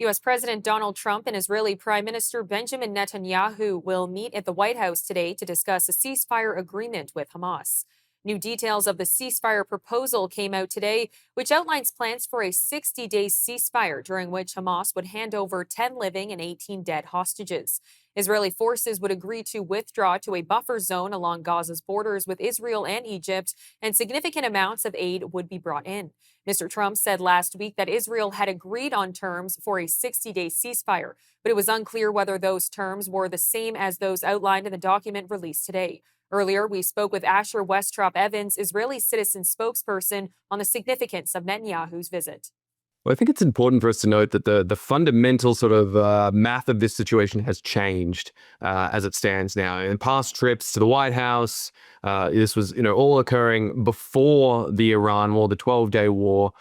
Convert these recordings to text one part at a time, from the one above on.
U.S. President Donald Trump and Israeli Prime Minister Benjamin Netanyahu will meet at the White House today to discuss a ceasefire agreement with Hamas. New details of the ceasefire proposal came out today, which outlines plans for a 60-day ceasefire during which Hamas would hand over 10 living and 18 dead hostages. Israeli forces would agree to withdraw to a buffer zone along Gaza's borders with Israel and Egypt, and significant amounts of aid would be brought in. Mr. Trump said last week that Israel had agreed on terms for a 60-day ceasefire, but it was unclear whether those terms were the same as those outlined in the document released today. Earlier, we spoke with Asher Westrop Evans, Israeli Citizen Spokesperson, on the significance of Netanyahu's visit. Well, I think it's important for us to note that the fundamental sort of math of this situation has changed as it stands now. In past trips to the White House, this was all occurring before the Iran war, the 12-day war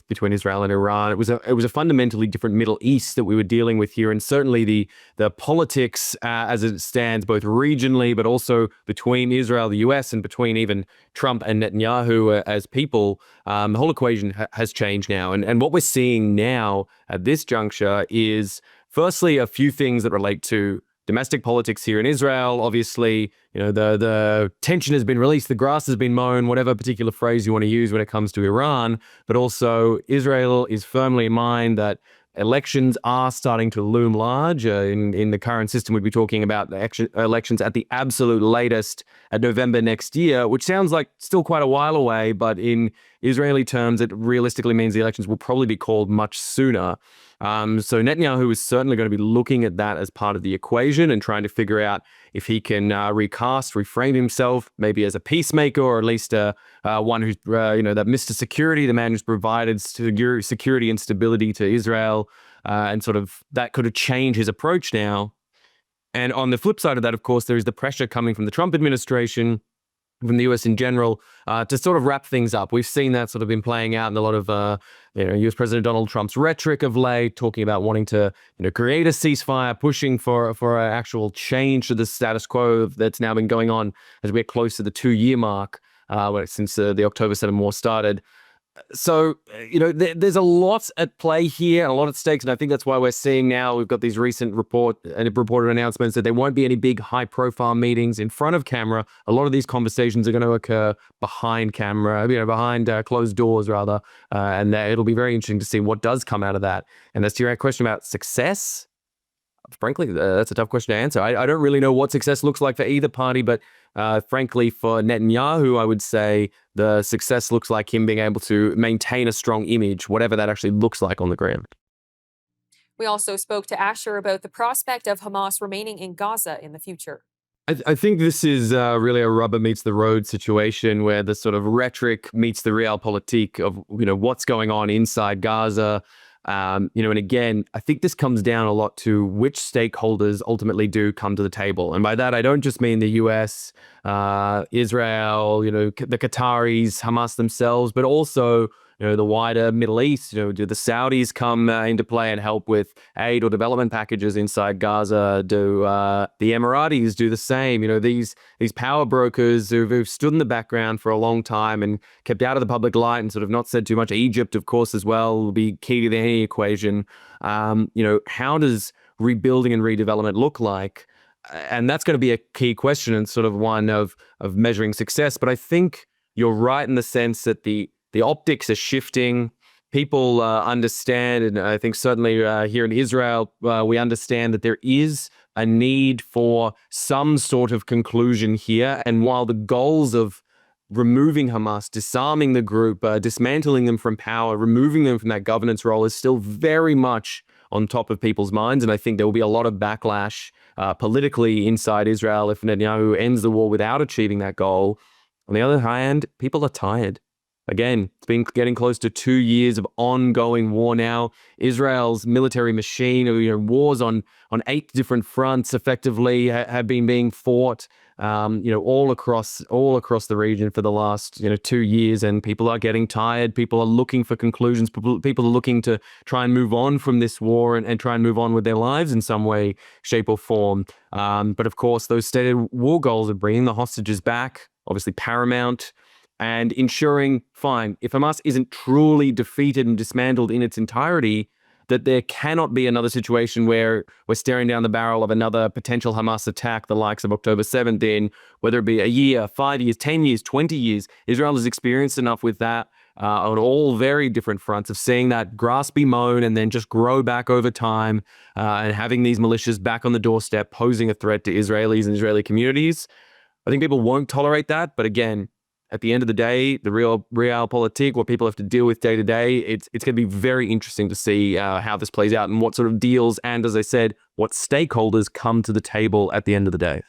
between Israel and Iran. It was a fundamentally different Middle East that we were dealing with here, and certainly the politics as it stands, both regionally but also between Israel, the U.S., and between even Trump and Netanyahu as people. The whole equation has changed now, and what we're seeing now at this juncture is, firstly, a few things that relate to domestic politics here in Israel. Obviously, the tension has been released, the grass has been mown, whatever particular phrase you want to use when it comes to Iran. But also, Israel is firmly in mind that elections are starting to loom large. In the current system, we'd be talking about the elections at the absolute latest at November next year, which sounds like still quite a while away, but in Israeli terms, it realistically means the elections will probably be called much sooner. So Netanyahu is certainly going to be looking at that as part of the equation and trying to figure out if he can reframe himself, maybe as a peacemaker, or at least one who's, that Mr. Security, the man who's provided security and stability to Israel, and sort of that could have changed his approach now. And on the flip side of that, of course, there is the pressure coming from the Trump administration, from the US in general, to sort of wrap things up. We've seen that sort of been playing out in a lot of US President Donald Trump's rhetoric of late, talking about wanting to create a ceasefire, pushing for an actual change to the status quo that's now been going on as we get close to the 2-year mark since the October 7 war started. So, there's a lot at play here and a lot at stakes. And I think that's why we're seeing now, we've got these recent reported announcements that there won't be any big high profile meetings in front of camera. A lot of these conversations are going to occur behind camera, behind closed doors rather. And it'll be very interesting to see what does come out of that. And as to your question about success, frankly, that's a tough question to answer. I don't really know what success looks like for either party, but frankly, for Netanyahu, I would say the success looks like him being able to maintain a strong image, whatever that actually looks like on the ground. We also spoke to Asher about the prospect of Hamas remaining in Gaza in the future. I think this is really a rubber meets the road situation where the sort of rhetoric meets the realpolitik of what's going on inside Gaza. And again, I think this comes down a lot to which stakeholders ultimately do come to the table. And by that, I don't just mean the US, Israel, the Qataris, Hamas themselves, but also, the wider Middle East. Do the Saudis come into play and help with aid or development packages inside Gaza? Do the Emiratis do the same? These power brokers who've stood in the background for a long time and kept out of the public light and sort of not said too much. Egypt, of course, as well, will be key to any equation. How does rebuilding and redevelopment look like? And that's going to be a key question and sort of one of measuring success. But I think you're right in the sense that the optics are shifting. People understand, and I think certainly here in Israel, we understand that there is a need for some sort of conclusion here. And while the goals of removing Hamas, disarming the group, dismantling them from power, removing them from that governance role is still very much on top of people's minds. And I think there will be a lot of backlash politically inside Israel if Netanyahu ends the war without achieving that goal. On the other hand, people are tired. Again, it's been getting close to 2 years of ongoing war now. Israel's military machine, wars on 8 different fronts effectively have been being fought, all across the region for the last 2 years, and people are getting tired. People are looking for conclusions. People are looking to try and move on from this war and try and move on with their lives in some way, shape, or form. But of course, those stated war goals of bringing the hostages back, obviously paramount. And ensuring, fine, if Hamas isn't truly defeated and dismantled in its entirety, that there cannot be another situation where we're staring down the barrel of another potential Hamas attack, the likes of October 7th, in whether it be a year, 5 years, 10 years, 20 years. Israel has experienced enough with that on all very different fronts of seeing that grass be mown and then just grow back over time, and having these militias back on the doorstep posing a threat to Israelis and Israeli communities. I think people won't tolerate that. But again, at the end of the day, the realpolitik, what people have to deal with day to day, it's going to be very interesting to see how this plays out and what sort of deals and, as I said, what stakeholders come to the table at the end of the day.